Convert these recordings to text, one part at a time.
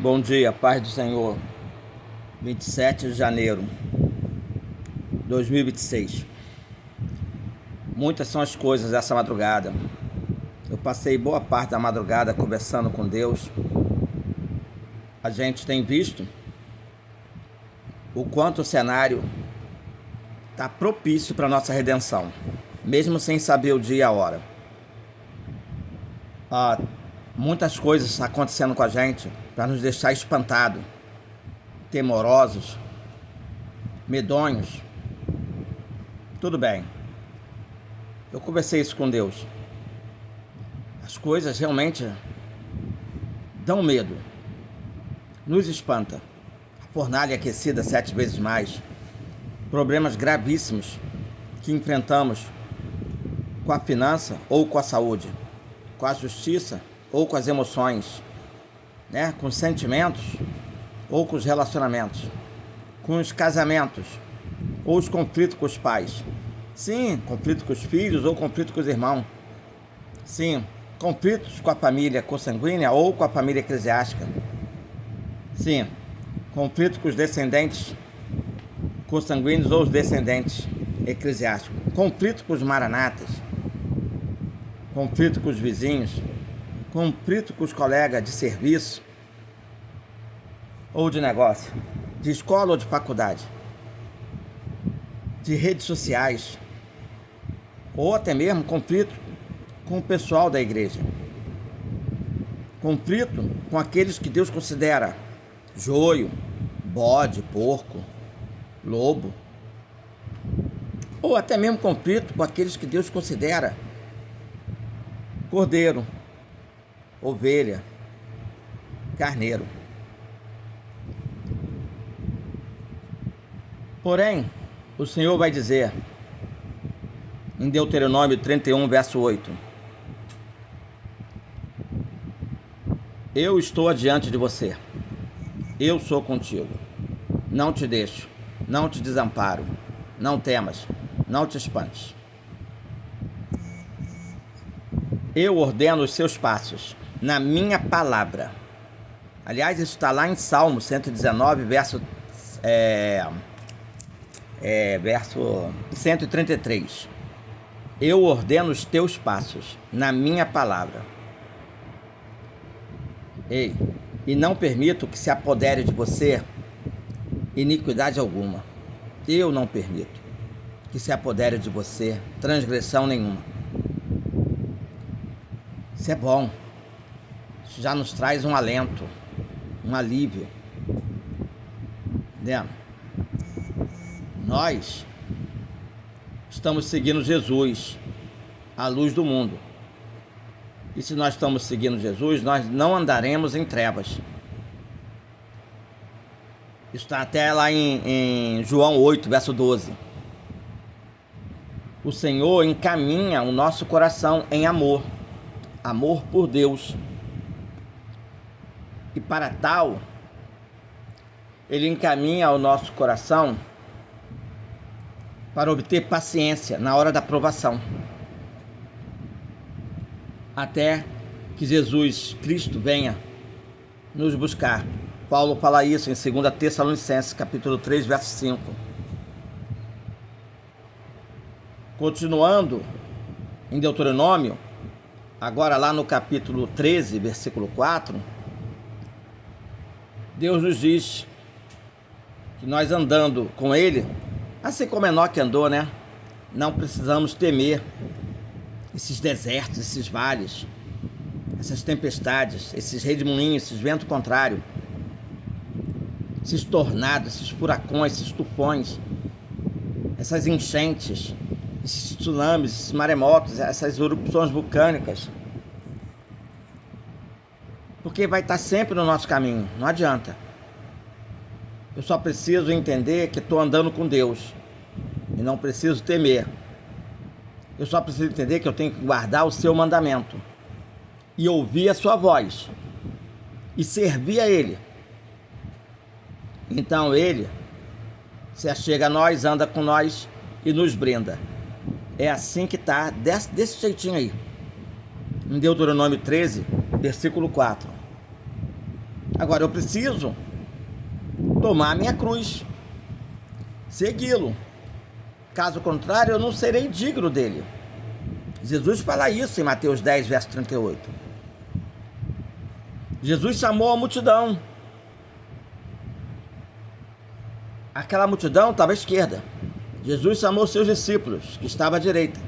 Bom dia, paz do Senhor. 27 de janeiro de 2026. Muitas são as coisas essa madrugada. Eu passei boa parte da madrugada conversando com Deus. A gente tem visto o quanto o cenário está propício para a nossa redenção, mesmo sem saber o dia e a hora. Muitas coisas acontecendo com a gente para nos deixar espantados, temorosos, medonhos. Tudo bem. Eu conversei isso com Deus. As coisas realmente dão medo, nos espanta. A fornalha aquecida 7 vezes mais, problemas gravíssimos que enfrentamos com a finança ou com a saúde, com a justiça ou com as emoções, né? Com os sentimentos ou com os relacionamentos, com os casamentos ou os conflitos com os pais. Sim, conflito com os filhos ou conflito com os irmãos. Sim, conflitos com a família consanguínea ou com a família eclesiástica. Sim, conflito com os descendentes consanguíneos ou os descendentes eclesiásticos. Conflito com os maranatas. Conflito com os vizinhos. Conflito com os colegas de serviço ou de negócio, de escola ou de faculdade, de redes sociais, ou até mesmo conflito com o pessoal da igreja, conflito com aqueles que Deus considera joio, bode, porco, lobo, ou até mesmo conflito com aqueles que Deus considera cordeiro, ovelha, carneiro. Porém, o Senhor vai dizer em Deuteronômio 31, verso 8: Eu estou adiante de você, eu sou contigo, não te deixo, não te desamparo, não temas, não te espantes. Eu ordeno os seus passos na minha palavra. Aliás, isso está lá em Salmo 119, verso 133. Eu ordeno os teus passos na minha palavra. Ei, e não permito que se apodere de você iniquidade alguma. Eu não permito que se apodere de você transgressão nenhuma. Isso é bom. Isso já nos traz um alento, um alívio. Entendeu? Nós estamos seguindo Jesus, a luz do mundo. E se nós estamos seguindo Jesus, nós não andaremos em trevas. Isso está até lá em João 8, verso 12. O Senhor encaminha o nosso coração em amor. Amor por Deus. E para tal, Ele encaminha o nosso coração para obter paciência na hora da provação, até que Jesus Cristo venha nos buscar. Paulo fala isso em 2 Tessalonicenses, capítulo 3, verso 5. Continuando em Deuteronômio, agora lá no capítulo 13, versículo 4, Deus nos diz que nós andando com Ele, assim como Enoque andou, né? Não precisamos temer esses desertos, esses vales, essas tempestades, esses redemoinhos, esses ventos contrários, esses tornados, esses furacões, esses tufões, essas enchentes, esses tsunamis, esses maremotos, essas erupções vulcânicas. Porque vai estar sempre no nosso caminho, não adianta. Eu só preciso entender que estou andando com Deus e não preciso temer. Eu só preciso entender que eu tenho que guardar o seu mandamento e ouvir a sua voz e servir a Ele. Então Ele se achega a nós, anda com nós e nos brinda. É assim que está, desse jeitinho aí. Em Deuteronômio 13, versículo 4. Agora eu preciso tomar a minha cruz, segui-lo. Caso contrário, eu não serei digno dele. Jesus fala isso em Mateus 10, verso 38. Jesus chamou a multidão. Aquela multidão estava à esquerda. Jesus chamou seus discípulos, que estavam à direita.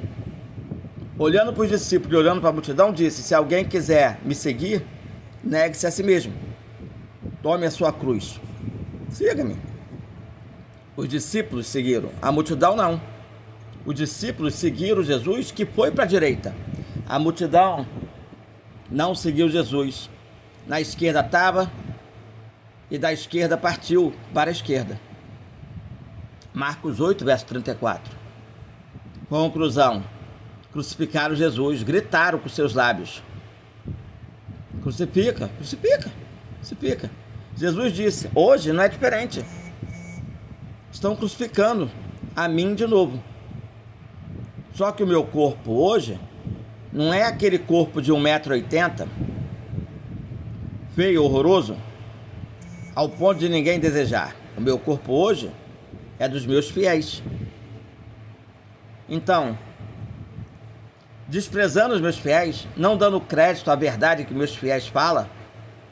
Olhando para os discípulos e olhando para a multidão, disse: se alguém quiser me seguir, negue-se a si mesmo. Tome a sua cruz. Siga-me. Os discípulos seguiram, a multidão não. Os discípulos seguiram Jesus, que foi para a direita. A multidão não seguiu Jesus. Na esquerda estava e da esquerda partiu para a esquerda. Marcos 8, verso 34. Conclusão: crucificaram Jesus, gritaram com seus lábios: crucifica, crucifica, crucifica. Jesus disse: hoje não é diferente. Estão crucificando a mim de novo. Só que o meu corpo hoje não é aquele corpo de 1,80 m, feio, horroroso, ao ponto de ninguém desejar. O meu corpo hoje é dos meus fiéis. Então, desprezando os meus fiéis, não dando crédito à verdade que meus fiéis falam,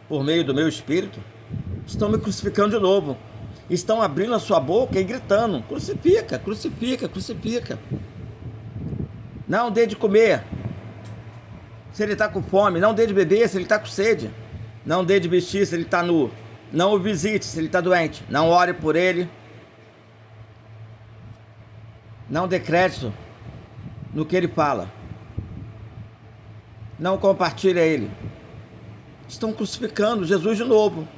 por meio do meu espírito, estão me crucificando de novo. Estão abrindo a sua boca e gritando: crucifica, crucifica, crucifica. Não dê de comer se ele está com fome. Não dê de beber se ele está com sede. Não dê de vestir se ele está nu. Não o visite se ele está doente. Não ore por ele. Não dê crédito no que ele fala. Não compartilhe a ele. Estão crucificando Jesus de novo,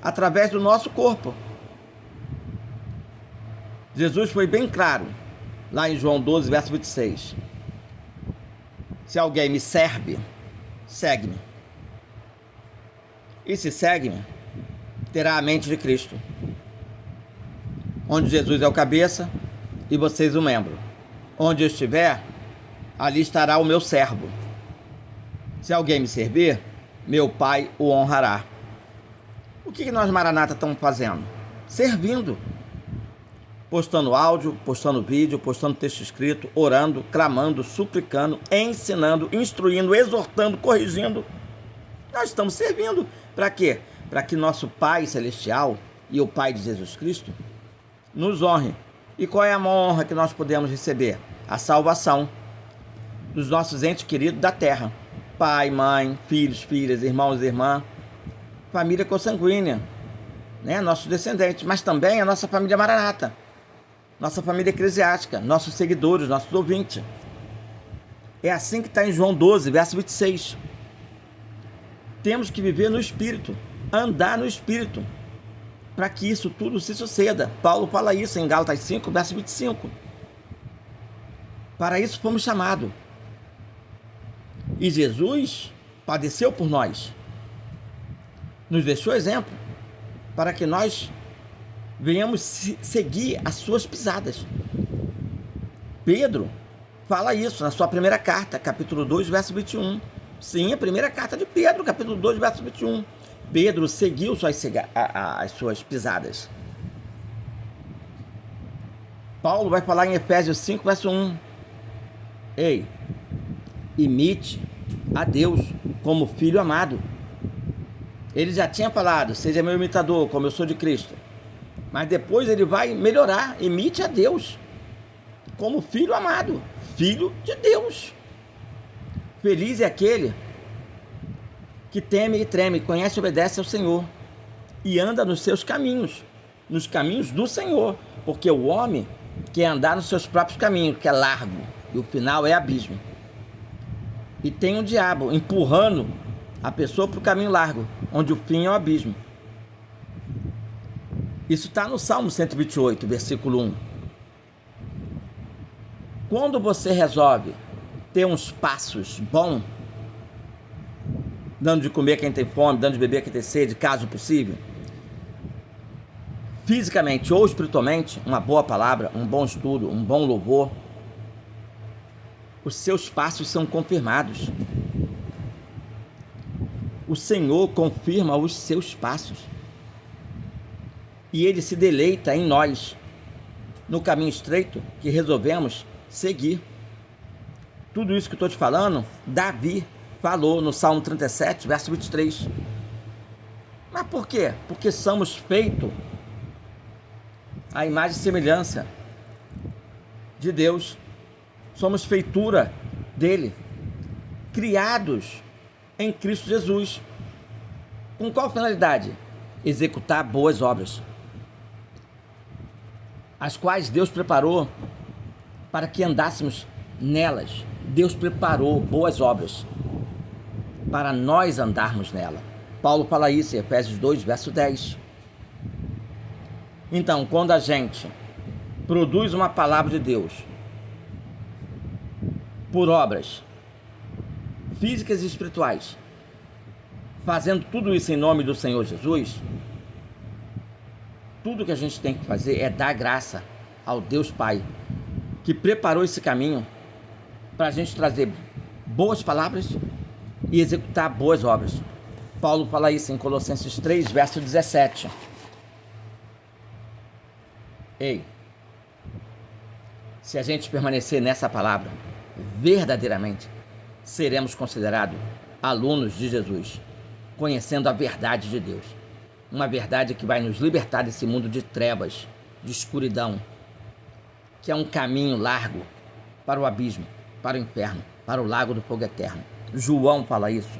através do nosso corpo. Jesus foi bem claro, lá em João 12, verso 26. Se alguém me serve, segue-me. E se segue-me, terá a mente de Cristo. Onde Jesus é o cabeça e vocês o membro. Onde eu estiver, ali estará o meu servo. Se alguém me servir, meu Pai o honrará. O que nós, Maranata, estamos fazendo? Servindo. Postando áudio, postando vídeo, postando texto escrito, orando, clamando, suplicando, ensinando, instruindo, exortando, corrigindo. Nós estamos servindo. Para quê? Para que nosso Pai Celestial e o Pai de Jesus Cristo nos honre. E qual é a maior honra que nós podemos receber? A salvação dos nossos entes queridos da terra. Pai, mãe, filhos, filhas, irmãos e irmãs, família consanguínea, né? Nossos descendentes, mas também a nossa família Maranata, nossa família eclesiástica, nossos seguidores, nossos ouvintes. É assim que está em João 12, verso 26. Temos que viver no Espírito, andar no Espírito, para que isso tudo se suceda. Paulo fala isso em Gálatas 5, verso 25. Para isso fomos chamados. E Jesus padeceu por nós. Nos deixou exemplo para que nós venhamos seguir as suas pisadas. Pedro fala isso na sua primeira carta, capítulo 2, verso 21. Sim, a primeira carta de Pedro, capítulo 2, verso 21. Pedro seguiu as suas pisadas. Paulo vai falar em Efésios 5, verso 1. Ei, imite a Deus como filho amado. Ele já tinha falado: seja meu imitador, como eu sou de Cristo. Mas depois ele vai melhorar: imite a Deus como filho amado, filho de Deus. Feliz é aquele que teme e treme, conhece e obedece ao Senhor e anda nos seus caminhos, nos caminhos do Senhor, porque o homem quer andar nos seus próprios caminhos, que é largo, e o final é abismo. E tem um diabo empurrando a pessoa para o caminho largo, onde o fim é o abismo. Isso está no Salmo 128, versículo 1. Quando você resolve ter uns passos bons, dando de comer a quem tem fome, dando de beber a quem tem sede, caso possível, fisicamente ou espiritualmente, uma boa palavra, um bom estudo, um bom louvor, os seus passos são confirmados. O Senhor confirma os seus passos. E Ele se deleita em nós, no caminho estreito que resolvemos seguir. Tudo isso que eu estou te falando, Davi falou no Salmo 37, verso 23. Mas por quê? Porque somos feitos à imagem e semelhança de Deus. Somos feitura dele, criados em Cristo Jesus. Com qual finalidade? Executar boas obras, as quais Deus preparou para que andássemos nelas. Deus preparou boas obras para nós andarmos nela. Paulo fala isso em Efésios 2, verso 10. Então, quando a gente produz uma palavra de Deus por obras físicas e espirituais, fazendo tudo isso em nome do Senhor Jesus, tudo que a gente tem que fazer é dar graça ao Deus Pai, que preparou esse caminho para a gente trazer boas palavras e executar boas obras. Paulo fala isso em Colossenses 3, verso 17. Ei, se a gente permanecer nessa palavra, verdadeiramente seremos considerados alunos de Jesus, conhecendo a verdade de Deus. Uma verdade que vai nos libertar desse mundo de trevas, de escuridão, que é um caminho largo para o abismo, para o inferno, para o lago do fogo eterno. João fala isso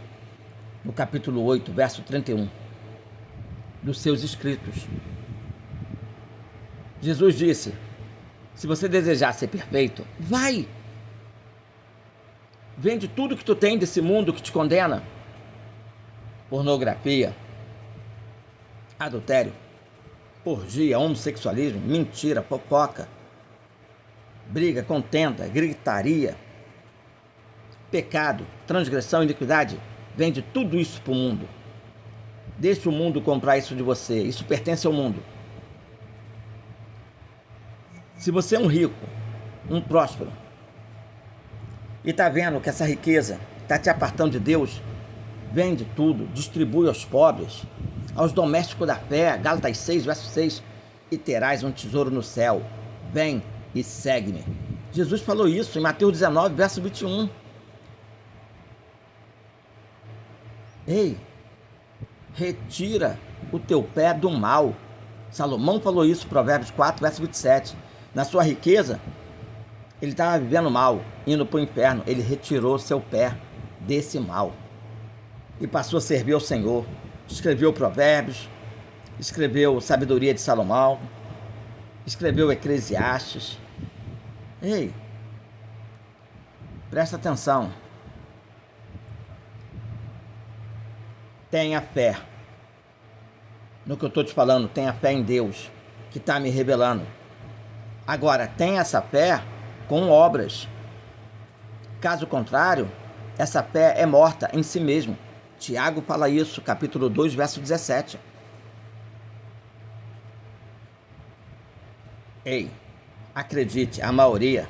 no capítulo 8, verso 31 dos seus escritos. Jesus disse: se você desejar ser perfeito, vai. Vende tudo que tu tem desse mundo que te condena. Pornografia, adultério, orgia, homossexualismo, mentira, fofoca, briga, contenda, gritaria, pecado, transgressão, iniquidade. Vende tudo isso para o mundo. Deixa o mundo comprar isso de você. Isso pertence ao mundo. Se você é um rico, um próspero, e está vendo que essa riqueza está te apartando de Deus, vende tudo, distribui aos pobres, aos domésticos da fé. Gálatas 6, verso 6, e terás um tesouro no céu. Vem e segue-me. Jesus falou isso em Mateus 19, verso 21. Ei, retira o teu pé do mal. Salomão falou isso em Provérbios 4, verso 27. Na sua riqueza, ele estava vivendo mal, indo para o inferno. Ele retirou seu pé desse mal e passou a servir ao Senhor. Escreveu Provérbios, escreveu Sabedoria de Salomão, escreveu Eclesiastes. Ei, presta atenção. Tenha fé no que eu estou te falando. Tenha fé em Deus, que está me revelando. Agora, tenha essa fé com obras. Caso contrário, essa fé é morta em si mesmo. Tiago fala isso, capítulo 2, verso 17. Ei, acredite, a maioria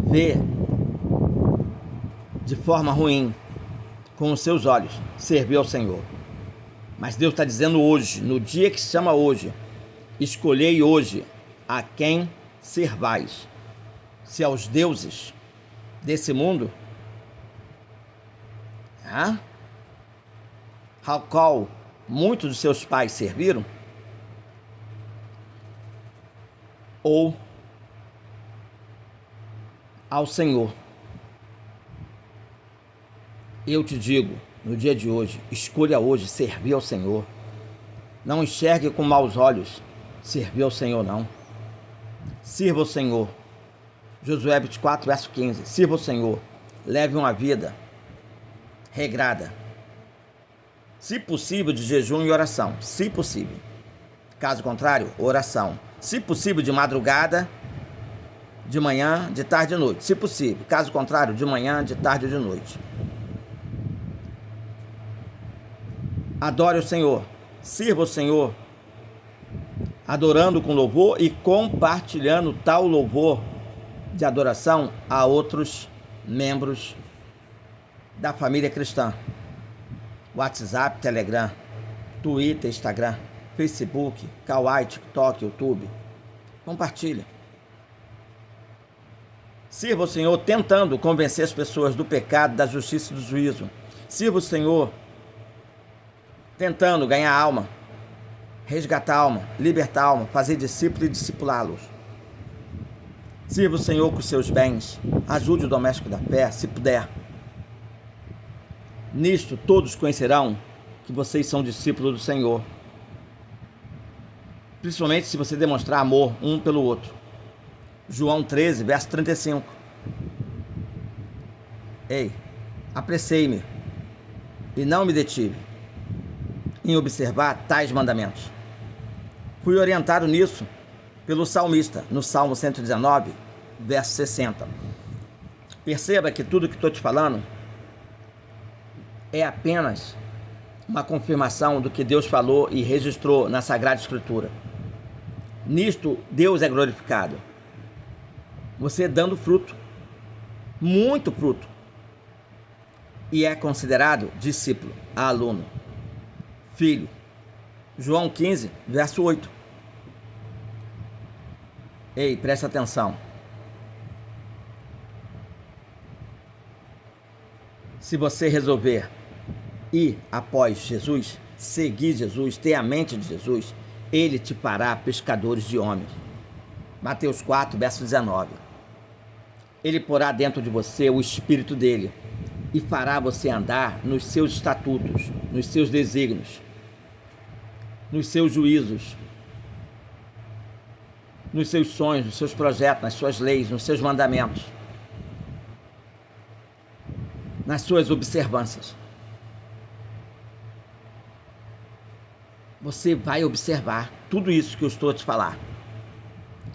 vê de forma ruim, com os seus olhos, servir ao Senhor. Mas Deus está dizendo hoje, no dia que se chama hoje, escolhei hoje a quem servais. Se aos deuses desse mundo, ao qual muitos dos seus pais serviram, ou ao Senhor. Eu te digo, no dia de hoje, escolha hoje servir ao Senhor. Não enxergue com maus olhos servir ao Senhor, não. Sirva ao Senhor. Josué 24, verso 15. Sirva ao Senhor. Leve uma vida regrada. Se possível, de jejum e oração. Se possível. Caso contrário, oração. Se possível, de madrugada, de manhã, de tarde e de noite. Se possível. Caso contrário, de manhã, de tarde e de noite. Adore o Senhor. Sirva o Senhor, adorando com louvor e compartilhando tal louvor de adoração a outros membros da família cristã. WhatsApp, Telegram, Twitter, Instagram, Facebook, Kawaii, TikTok, YouTube. Compartilha. Sirva o Senhor tentando convencer as pessoas do pecado, da justiça e do juízo. Sirva o Senhor tentando ganhar alma, resgatar alma, libertar alma, fazer discípulos e discipulá-los. Sirva o Senhor com seus bens. Ajude o doméstico da fé, se puder. Nisto todos conhecerão que vocês são discípulos do Senhor. Principalmente se você demonstrar amor um pelo outro. João 13, verso 35. Ei, apressei-me e não me detive em observar tais mandamentos. Fui orientado nisso pelo salmista, no Salmo 119, verso 60. Perceba que tudo que estou te falando é apenas uma confirmação do que Deus falou e registrou na Sagrada Escritura. Nisto, Deus é glorificado. Você dando fruto, muito fruto, e é considerado discípulo, aluno, filho. João 15, verso 8. Ei, presta atenção. Se você resolver ir após Jesus, seguir Jesus, ter a mente de Jesus, Ele te fará pescadores de homens. Mateus 4, verso 19. Ele porá dentro de você o Espírito dele e fará você andar nos seus estatutos, nos seus desígnios, nos seus juízos, nos seus sonhos, nos seus projetos, nas suas leis, nos seus mandamentos, nas suas observâncias. Você vai observar tudo isso que eu estou a te falar.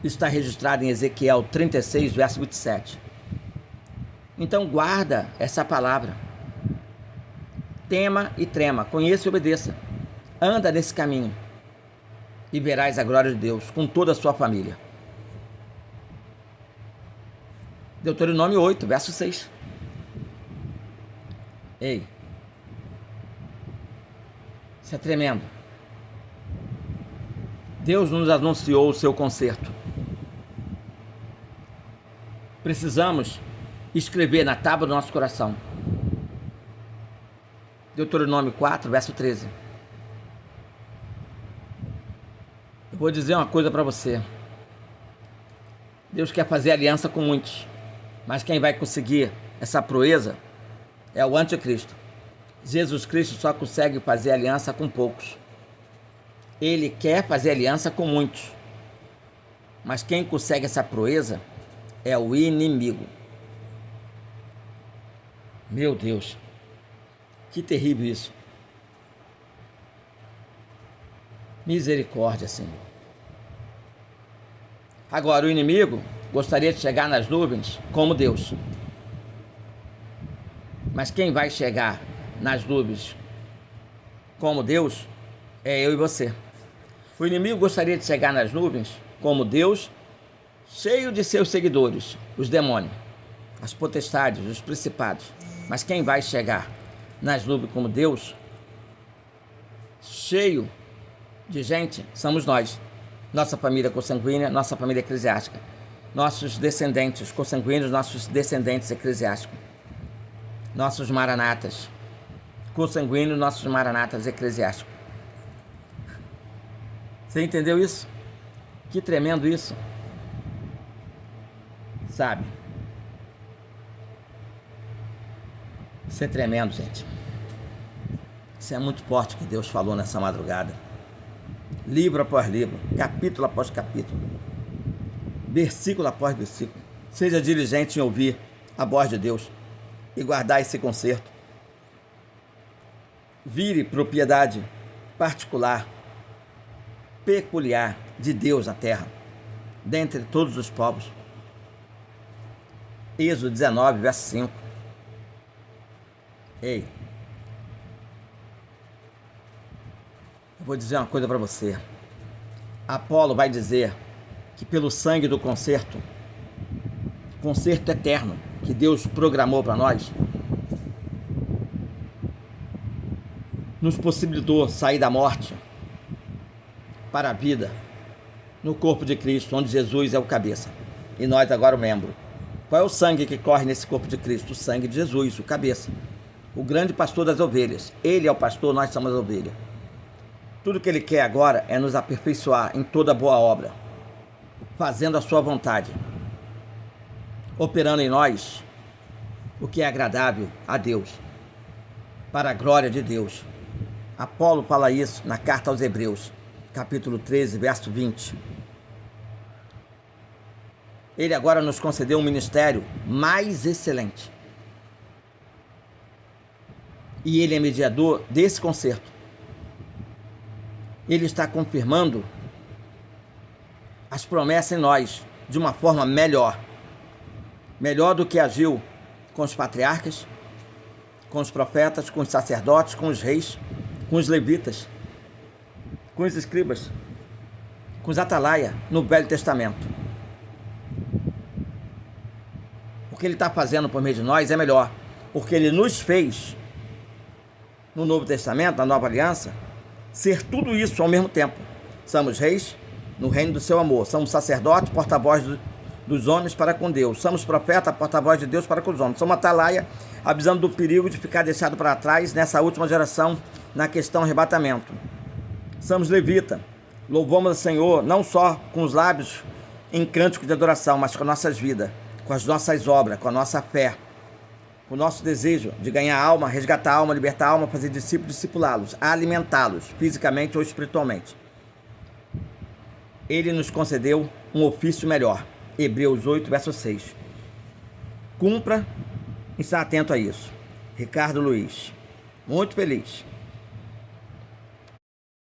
Isso está registrado em Ezequiel 36, verso 27. Então guarda essa palavra. Tema e trema, conheça e obedeça. Anda nesse caminho e verás a glória de Deus com toda a sua família. Deuteronômio 8, verso 6. Ei, isso é tremendo. Deus nos anunciou o seu conserto. Precisamos escrever na tábua do nosso coração. Deuteronômio 4, verso 13. Eu vou dizer uma coisa para você. Deus quer fazer aliança com muitos, mas quem vai conseguir essa proeza é o anticristo. Jesus Cristo só consegue fazer aliança com poucos. Ele quer fazer aliança com muitos, mas quem consegue essa proeza é o inimigo. Meu Deus, que terrível isso. Misericórdia, Senhor. Agora, o inimigo gostaria de chegar nas nuvens como Deus. Mas quem vai chegar nas nuvens como Deus é eu e você. O inimigo gostaria de chegar nas nuvens como Deus, cheio de seus seguidores, os demônios, as potestades, os principados. Mas quem vai chegar nas nuvens como Deus, cheio de gente, somos nós. Nossa família consanguínea, nossa família eclesiástica. Nossos descendentes consanguíneos, nossos descendentes eclesiásticos. Nossos maranatas consanguíneos, nossos maranatas eclesiásticos. Você entendeu isso? Que tremendo isso. Sabe? Isso é tremendo, gente. Isso é muito forte que Deus falou nessa madrugada. Livro após livro, capítulo após capítulo, versículo após versículo. Seja diligente em ouvir a voz de Deus e guardar esse conserto. Vire propriedade particular, peculiar de Deus na terra, dentre todos os povos. Êxodo 19, verso 5. Ei, eu vou dizer uma coisa para você. Apolo vai dizer que pelo sangue do concerto eterno que Deus programou para nós, nos possibilitou sair da morte para a vida no corpo de Cristo, onde Jesus é o cabeça e nós agora o membro. Qual é o sangue que corre nesse corpo de Cristo? O sangue de Jesus, o cabeça, o grande pastor das ovelhas. Ele é o pastor, nós somos a ovelha. Tudo que ele quer agora é nos aperfeiçoar em toda boa obra, fazendo a sua vontade, operando em nós o que é agradável a Deus, para a glória de Deus. Apolo fala isso na carta aos Hebreus, capítulo 13, verso 20. Ele agora nos concedeu um ministério mais excelente. E ele é mediador desse concerto. Ele está confirmando as promessas em nós de uma forma melhor. Melhor do que agiu com os patriarcas, com os profetas, com os sacerdotes, com os reis, com os levitas, com os escribas, com os atalaia no Velho Testamento. O que ele está fazendo por meio de nós é melhor, porque ele nos fez, no Novo Testamento, na Nova Aliança, ser tudo isso ao mesmo tempo. Somos reis no reino do seu amor, somos sacerdotes, porta-voz dos homens para com Deus, somos profeta, porta-voz de Deus para com os homens, somos atalaia, avisando do perigo de ficar deixado para trás nessa última geração, na questão arrebatamento. Somos levita, louvamos o Senhor não só com os lábios em cânticos de adoração, mas com nossas vidas, com as nossas obras, com a nossa fé, com o nosso desejo de ganhar alma, resgatar a alma, libertar a alma, fazer discípulos, discipulá-los, alimentá-los fisicamente ou espiritualmente. Ele nos concedeu um ofício melhor. Hebreus 8, verso 6. Cumpra e está atento a isso. Ricardo Luiz. Muito feliz.